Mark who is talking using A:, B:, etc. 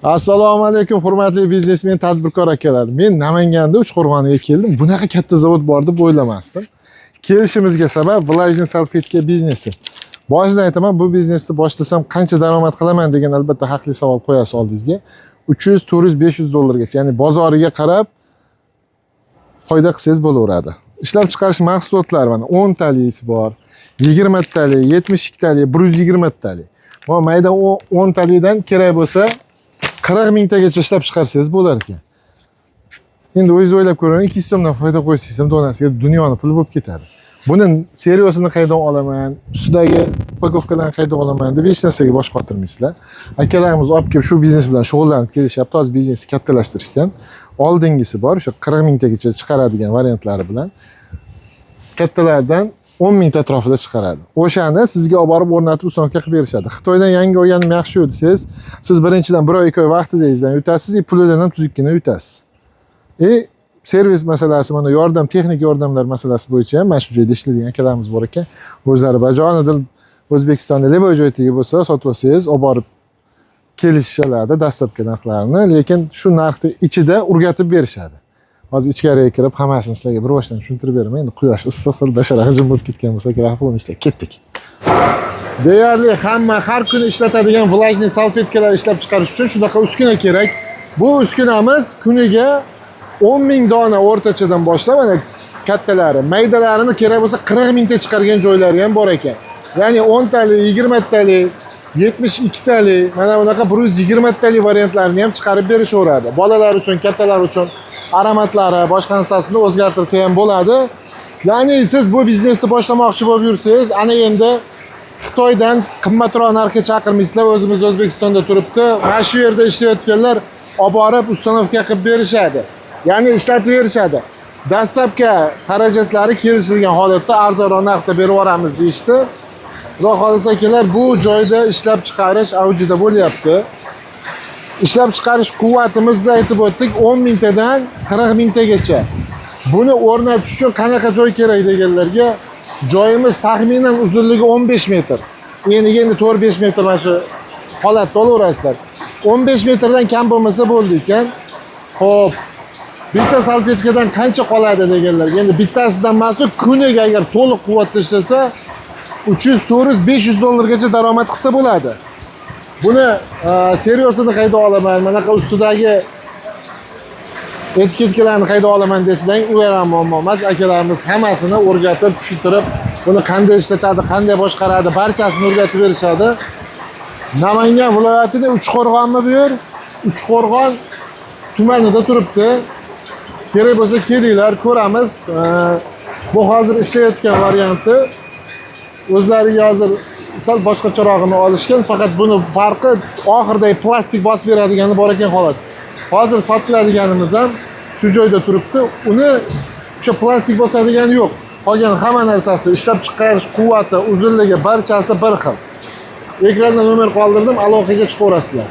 A: Assalomu alaykum hurmatli biznesmen tadbirkor akalar. Men Namanganda Uchqo'rg'onga keldim. Bunaqa katta zavod bor deb o'ylamasdim. Kelishimizga sabab vlajniy salfetka biznesi. Boshida aytaman, bu biznesni boshlasam qancha daromad qilaman degan albatta haqli savol qo'yasiz oldingizga. 300, 400, 500 dollargacha, ya'ni bozoriga qarab foyda qilsangiz bo'laveradi. Ishlab chiqarish mahsulotlari mana 10 talisi bor, 20 tali, 72 tali, 120 tali. Mana mayda 10 talidan kerak bo'lsa 40 mingtagacha ishlab chiqarsangiz bo'lar ekan. Endi o'zingiz o'ylab ko'ring, 200 so'mdan foyda qo'ysangiz ham donasiga dunyoni puli bo'lib ketadi. Buni seriyosini qaydan olaman, ustidagi upakovkalarni qaydan olaman deb hech narsaga bosh qotirmaysizlar. Akalarimiz olib kelib shu biznes bilan shug'ullanib kelishyapti, hozir biznesni kattalashtirishgan. Oldingisi bor, o'sha 40 mingtagacha chiqaradigan variantlari bilan kattalardan 10 ming atrofida chiqaradi. O'shani sizga olib borib o'rnatib ustonovka qilib berishadi. Xitoydan yangi olganim yaxshi desangiz, siz birinchidan 1 oy 2 oy vaqtidangizdan yutasiz, pulidan ham tuzukkina yutasiz. Servis masalasi, mana yordam, texnik yordamlar masalasi bo'yicha ham mana shu joyda ishlaydigan akalarimiz bor ekan. O'zlari bajonidil O'zbekistonda liboy joytigi bo'lsa, sotib olsangiz, olib borib kelishishadi dastlabki narxlarini, lekin shu narxni ichida urgatib berishadi. Hozir ichkariga kirib hammasini sizlarga bir boshdan tushuntirib beraman. Endi quyosh issiq sal bashara hujum bo'lib ketgan bo'lsa, kerak bo'lmaydi. Ketdik. Deyarli hamma har kuni ishlatadigan vlajniy salfetkalar ishlab chiqarish uchun shunaqa uskuna kerak. Bu uskunamiz kuniga 10 ming dona o'rtachadan boshlab, mana kattalari, maydalarini kerak bo'lsa 40 mingta chiqargan joylari ham bor ekan. Ya'ni 10 tali, 20 tali, 72 tali, mana bunaqa 120 tali variantlarini ham chiqarib berishaveradi. Bolalar uchun, kattalar uchun aromatlari, boshqa narsasini o'zgartirsa ham bo'ladi. Ya'ni siz bu biznesni boshlamoqchi bo'lib yursangiz, ana endi Xitoydan qimmatroq narxga chaqirmaysizlar, o'zimiz O'zbekistonda turibdi. Mana shu yerda ishlayotganlar olib borib ustonovka qilib berishadi. Ya'ni ishlatib berishadi. Dastlabki xarajatlari kelishilgan holatda arzonroq narxda berib yuboramiz deyishdi. Xudo xolisa akalar, bu joyda ishlab chiqarish avjida bo'lyapti. Ishlab chiqarish quvvatimizni aytib o'tdik, 10 mingtadan 40 mingtagacha. Buni o'rnatish uchun qanaqa joy kerak deganlarga, joyimiz taxminan uzunligi 15 metr. Endi 4-5 metr mana shu holatda olaverasizlar. 15 metrdan kam bo'lmasa bo'ldi ekan. Xo'p, bitta salfetkadan qancha qoladi deganlar. Endi bittasidan mas'ul kuniga agar to'liq quvvatda ishlasa 300, 400, 500 dollargacha daromad qilsa bo'ladi. Buni seriyosini qayda olaman, manaqa ustidagi etiketkalarni qayda olaman desang, u ham muammo emas. Akalarimiz hammasini o'rgatib, tushuntirib, buni qanday ishlatadi, qanday boshqaradi, barchasini o'rgatib berishadi. Namangan viloyatining Uchqo'rg'onmi bu yer? Uchqo'rg'on tumanida turibdi. Kerak bo'lsa kelinglar, ko'ramiz. Bu hozir ishlayotgan varianti. O'zlariga hozir sal boshqacharog'ini olishgan, faqat buni farqi oxirdagi plastik bosib beradigani bor ekan xolos. Hozir sotiladiganimiz ham shu joyda turibdi. Uni o'sha plastik bosadigani yo'q. Qolgan hamma narsasi, ishlab chiqarish quvvati, uzunligi barchasi bir xil. Ekranda nomer qoldirdim, aloqaga chiqaverasizlar.